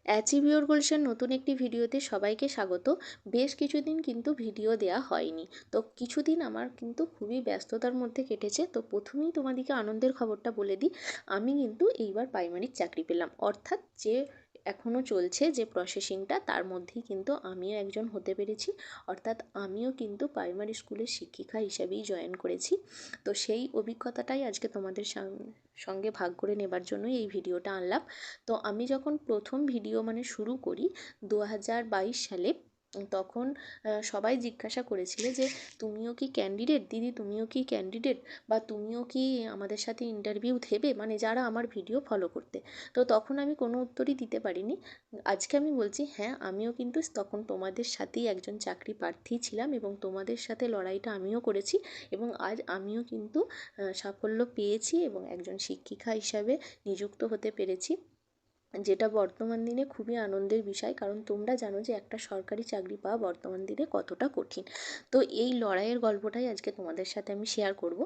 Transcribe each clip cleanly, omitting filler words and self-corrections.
Achieve your গোলসের নতুন একটি ভিডিওতে সবাইকে স্বাগত। বেশ কিছুদিন কিন্তু ভিডিও দেওয়া হয়নি, তো কিছুদিন আমার কিন্তু খুবই ব্যস্ততার মধ্যে কেটেছে। তো প্রথমেই তোমাদেরকে আনন্দের খবরটা বলে দিই, আমি কিন্তু এইবার প্রাইমারির চাকরি পেলাম, অর্থাৎ যে এখনও চলছে যে প্রসেসিংটা, তার মধ্যেই কিন্তু আমিও একজন হতে পেরেছি। অর্থাৎ আমিও কিন্তু প্রাইমারি স্কুলের শিক্ষিকা হিসাবেই জয়েন করেছি। তো সেই অভিজ্ঞতাটাই আজকে তোমাদের সঙ্গে ভাগ করে নেবার জন্যই এই ভিডিওটা আনলাম। তো আমি যখন প্রথম ভিডিও শুরু করি 2022 সালে, তখন সবাই জিজ্ঞাসা করেছিল যে তুমিও কি ক্যান্ডিডেট দিদি, তুমিও কি ক্যান্ডিডেট, বা তুমিও কি আমাদের সাথে ইন্টারভিউ দেবে, যারা আমার ভিডিও ফলো করতে। তো তখন আমি কোনো উত্তরই দিতে পারিনি। আজকে আমি বলছি হ্যাঁ, আমিও কিন্তু তখন তোমাদের সাথেই একজন চাকরি প্রার্থী ছিলাম এবং তোমাদের সাথে লড়াইটা আমিও করেছি, এবং আজ আমিও কিন্তু সাফল্য পেয়েছি এবং একজন শিক্ষিকা হিসাবে নিযুক্ত হতে পেরেছি, যেটা বর্তমান দিনে খুবই আনন্দের বিষয়। কারণ তোমরা জানো যে একটা সরকারি চাকরি পাওয়া বর্তমান দিনে কতটা কঠিন। তো এই লড়াইয়ের গল্পটাই আজকে তোমাদের সাথে আমি শেয়ার করব।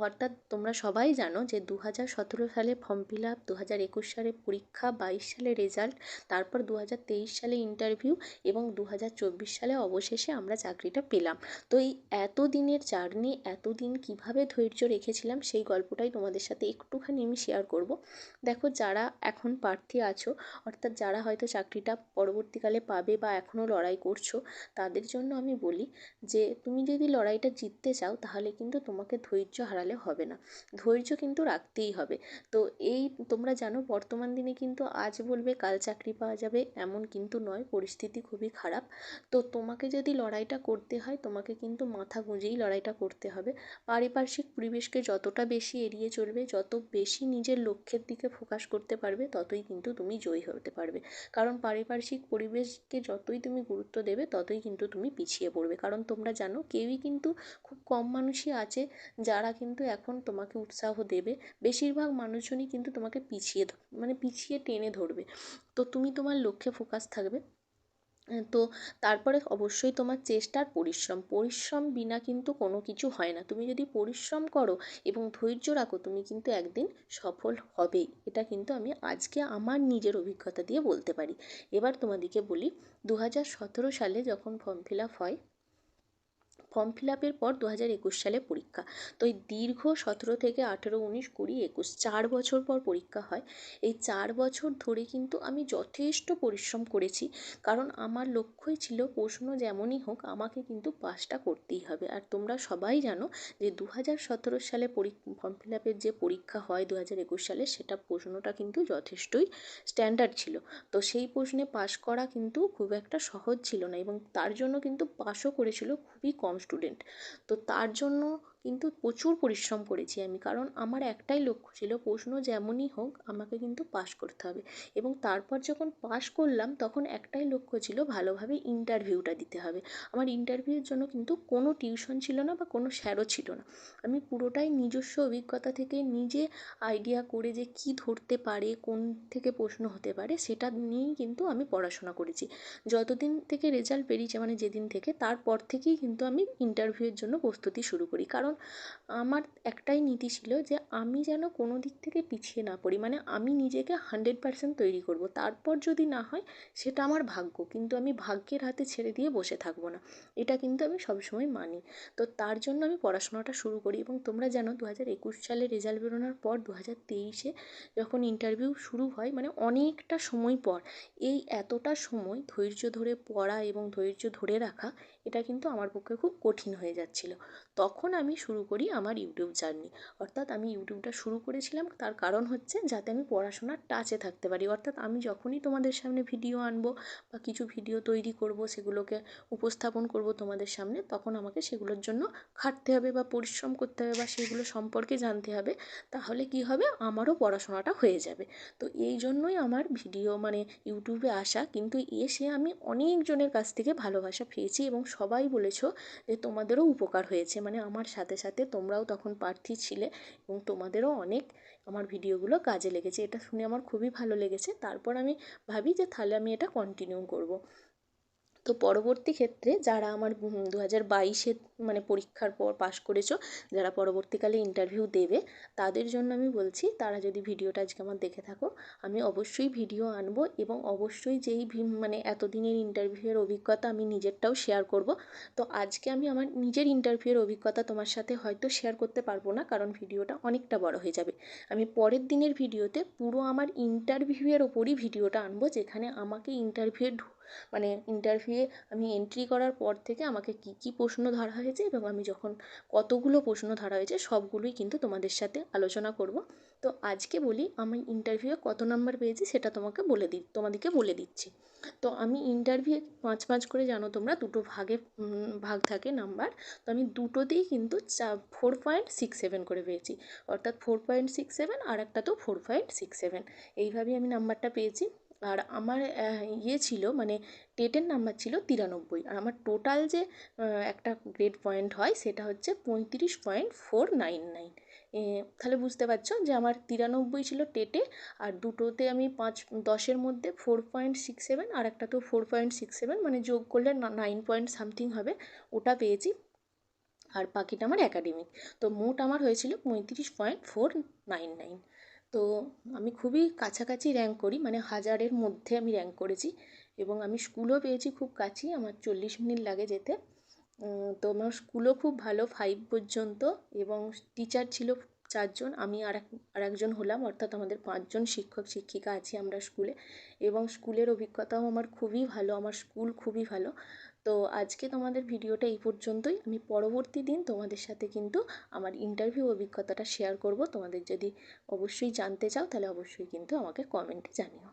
অর্থাৎ তোমরা সবাই জানো যে 2017 সালে ফর্ম ফিল আপ, 2021 সালে পরীক্ষা, 22 সালে রেজাল্ট, তারপর 2023 সালে ইন্টারভিউ এবং 2024 সালে অবশেষে আমরা চাকরিটা পেলাম। তো এই এতদিনের জার্নি, এতদিন কিভাবে ধৈর্য রেখেছিলাম, সেই গল্পটাই তোমাদের সাথে একটুখানি আমি শেয়ার করব। দেখো, যারা এখন প্রার্থী আছো, অর্থাৎ যারা হয়তো চাকরিটা পরবর্তীকালে পাবে বা এখনও লড়াই করছো, তাদের জন্য আমি বলি যে তুমি যদি লড়াইটা জিততে চাও, তাহলে কিন্তু তোমাকে ধৈর্য হারালে হবে না, ধৈর্য কিন্তু রাখতেই হবে। তো এই তোমরা জানো বর্তমান দিনে কিন্তু আজ বলবে কাল চাকরি পাওয়া যাবে এমন কিন্তু নয়, পরিস্থিতি খুবই খারাপ। তো তোমাকে যদি লড়াইটা করতে হয়, তোমাকে কিন্তু মাথা গুঁজেই লড়াইটা করতে হবে। পারিপার্শ্বিক পরিবেশকে যতটা বেশি এড়িয়ে চলবে, যত বেশি নিজের লক্ষ্যের দিকে ফোকাস করতে পারবে, ততই কিন্তু তুমি জয়ী হতে পারবে। কারণ পারিপার্শ্বিক পরিবেশকে যতই তুমি গুরুত্ব দেবে, ততই কিন্তু তুমি পিছিয়ে পড়বে। কারণ তোমরা জানো কেউই কিন্তু, খুব কম মানুষই আছে যারা কিন্তু এখন তোমাকে উৎসাহ দেবে। বেশিরভাগ মানুষজনই কিন্তু তোমাকে পিছিয়ে টেনে ধরবে। তো তুমি তোমার লক্ষ্যে ফোকাস থাকবে। তো তারপরে অবশ্যই তোমার চেষ্টার পরিশ্রম বিনা কিন্তু কোনো কিছু হয় না। তুমি যদি পরিশ্রম করো এবং ধৈর্য রাখো, তুমি কিন্তু একদিন সফল হবেই। এটা কিন্তু আমি আজকে আমার নিজের অভিজ্ঞতা দিয়ে বলতে পারি। এবার তোমাদেরকে বলি, 2017 সালে যখন ফর্ম ফিল আপ হয়, ফর্ম ফিল আপের পর 2021 সালে পরীক্ষা। তো এই দীর্ঘ 17 থেকে 18, 19, 20, 21, 4 বছর পর পরীক্ষা হয়। এই 4 বছর ধরে কিন্তু আমি যথেষ্ট পরিশ্রম করেছি, কারণ আমার লক্ষ্যই ছিল প্রশ্ন যেমনই হোক আমাকে কিন্তু পাসটা করতেই হবে। আর তোমরা সবাই জানো যে 2017 সালে ফর্ম ফিল আপের যে পরীক্ষা হয় 2021 সালে, সেটা প্রশ্নটা কিন্তু যথেষ্টই স্ট্যান্ডার্ড ছিল। তো সেই প্রশ্নে পাশ করা কিন্তু খুব একটা সহজ ছিল না, এবং তার জন্য কিন্তু পাশও করেছিল খুবই কম স্টুডেন্ট। তো তার জন্য কিন্তু প্রচুর পরিশ্রম করেছি আমি, কারণ আমার একটাই লক্ষ্য ছিল প্রশ্ন যেমনই হোক আমাকে কিন্তু পাশ করতে হবে। এবং তারপর যখন পাশ করলাম, তখন একটাই লক্ষ্য ছিল ভালোভাবে ইন্টারভিউটা দিতে হবে। আমার ইন্টারভিউর জন্য কিন্তু কোনো টিউশন ছিল না বা কোনো স্যারও ছিল না। আমি পুরোটাই নিজস্ব অভিজ্ঞতা থেকে নিজে আইডিয়া করে যে কী ধরতে পারে, কোন থেকে প্রশ্ন হতে পারে, সেটা নিয়েই কিন্তু আমি পড়াশোনা করেছি। যতদিন থেকে রেজাল্ট বেরিয়েছে, যেদিন থেকে, তারপর থেকেই কিন্তু আমি ইন্টারভিউয়ের জন্য প্রস্তুতি শুরু করি। কারণ আমার একটাই নীতি ছিল যে আমি যেন কোনো দিক থেকে পিছিয়ে না পড়ি, আমি নিজেকে 100% তৈরি করব। তারপর যদি না হয় সেটা আমার ভাগ্য, কিন্তু আমি ভাগ্যের হাতে ছেড়ে দিয়ে বসে থাকবো না। এটা কিন্তু আমি সবসময় মানি। তো তার জন্য আমি পড়াশোনাটা শুরু করি। এবং তোমরা জানো 2021 সালে রেজাল্ট বেরোনোর পর 2023-এ যখন ইন্টারভিউ শুরু হয়, অনেকটা সময় পর, এই এতটা সময় ধৈর্য ধরে পড়া এবং ধৈর্য ধরে রাখা, এটা কিন্তু আমার পক্ষে খুব কঠিন হয়ে যাচ্ছিল। তখন আমি শুরু করি আমার ইউটিউব জার্নি। অর্থাৎ আমি ইউটিউবটা শুরু করেছিলাম তার কারণ হচ্ছে যাতে আমি পড়াশোনার টাচে থাকতে পারি। অর্থাৎ আমি যখনই তোমাদের সামনে ভিডিও আনবো বা কিছু ভিডিও তৈরি করব, সেগুলোকে উপস্থাপন করব তোমাদের সামনে, তখন আমাকে সেগুলোর জন্য খাটতে হবে বা পরিশ্রম করতে হবে বা সেগুলো সম্পর্কে জানতে হবে। তাহলে কি হবে, আমারও পড়াশোনাটা হয়ে যাবে। তো এই জন্যই আমার ভিডিও ইউটিউবে আসা। কিন্তু এসে আমি অনেকজনের কাছ থেকে ভালোবাসা পেয়েছি এবং সবাই বলেছো যে তোমাদেরও উপকার হয়েছে। আমার সাথে সাথে তোমরাও তখন প্রার্থী ছিলে এবং তোমাদেরও অনেক আমার ভিডিওগুলো কাজে লেগেছে। এটা শুনে আমার খুবই ভালো লেগেছে। তারপর আমি ভাবি যে তাহলে আমি এটা কন্টিনিউ করব। তো পরবর্তী ক্ষেত্রে যারা আমার 2022-এ মানে পরীক্ষার পর পাশ করেছো, যারা পরবর্তীকালে ইন্টারভিউ দেবে, তাদের জন্য আমি বলছি, তারা যদি ভিডিওটা আজকে আমার দেখে থাকো, আমি অবশ্যই ভিডিও আনবো এবং অবশ্যই যেই মানে এতদিনের ইন্টারভিউয়ের অভিজ্ঞতা আমি নিজেরটাও শেয়ার করব। তো আজকে আমি আমার নিজের ইন্টারভিউয়ের অভিজ্ঞতা তোমার সাথে হয়তো শেয়ার করতে পারবো না, কারণ ভিডিওটা অনেকটা বড় হয়ে যাবে। আমি পরের দিনের ভিডিওতে পুরো আমার ইন্টারভিউয়ের ওপরই ভিডিওটা আনবো, যেখানে আমাকে মানে ইন্টারভিউয়ে আমি এন্ট্রি করার পর থেকে আমাকে কী কী প্রশ্ন ধরা হয়েছে এবং আমি যখন কতগুলো প্রশ্ন ধরা হয়েছে সবগুলোই কিন্তু তোমাদের সাথে আলোচনা করব। তো আজকে বলি আমি ইন্টারভিউয়ে কত নাম্বার পেয়েছি সেটা তোমাদেরকে বলে দিচ্ছি। তো আমি ইন্টারভিউ 5 5 করে, জানো তোমরা, দুটো ভাগ থাকে নাম্বার। তো আমি দুটোতেই কিন্তু 4.67 করে পেয়েছি, অর্থাৎ 4.67 আর একটা তো 4.67, এইভাবেই আমি নাম্বারটা পেয়েছি। আর আমার ছিল মানে টেটের নাম্বার ছিল 93, আর আমার টোটাল যে একটা গ্রেড পয়েন্ট হয় সেটা হচ্ছে 35.499। তাহলে বুঝতে পারছো যে আমার 93 ছিল টেটে, আর দুটোতে আমি 10-এর মধ্যে 4.67, আর একটা তো 4.67, মানে যোগ করলে 9 পয়েন্ট সামথিং হবে, ওটা পেয়েছি। আর বাকিটা আমার একাডেমিক। তো মোট আমার হয়েছিল 35.499। তো আমি খুবই কাছাকাছি র্যাঙ্ক করি, মানে 1000-এর মধ্যে আমি র্যাঙ্ক করেছি, এবং আমি স্কুলও পেয়েছি খুব কাছেই, আমার 40 মিনিট লাগে যেতে। তো আমার স্কুলও খুব ভালো, 5 পর্যন্ত, এবং টিচার ছিল 4 জন, আমি আর একজন হলাম, অর্থাৎ আমাদের 5 জন শিক্ষক শিক্ষিকা আছি আমরা স্কুলে। এবং স্কুলের অভিজ্ঞতাও আমার খুবই ভালো, আমার স্কুল খুবই ভালো। তো আজকে তোমাদের ভিডিওটা এই পর্যন্তই। আমি পরবর্তী দিন তোমাদের সাথে কিন্তু আমার ইন্টারভিউ অভিজ্ঞতাটা শেয়ার করব। তোমাদের যদি অবশ্যই জানতে চাও তাহলে অবশ্যই কিন্তু আমাকে কমেন্টে জানিও।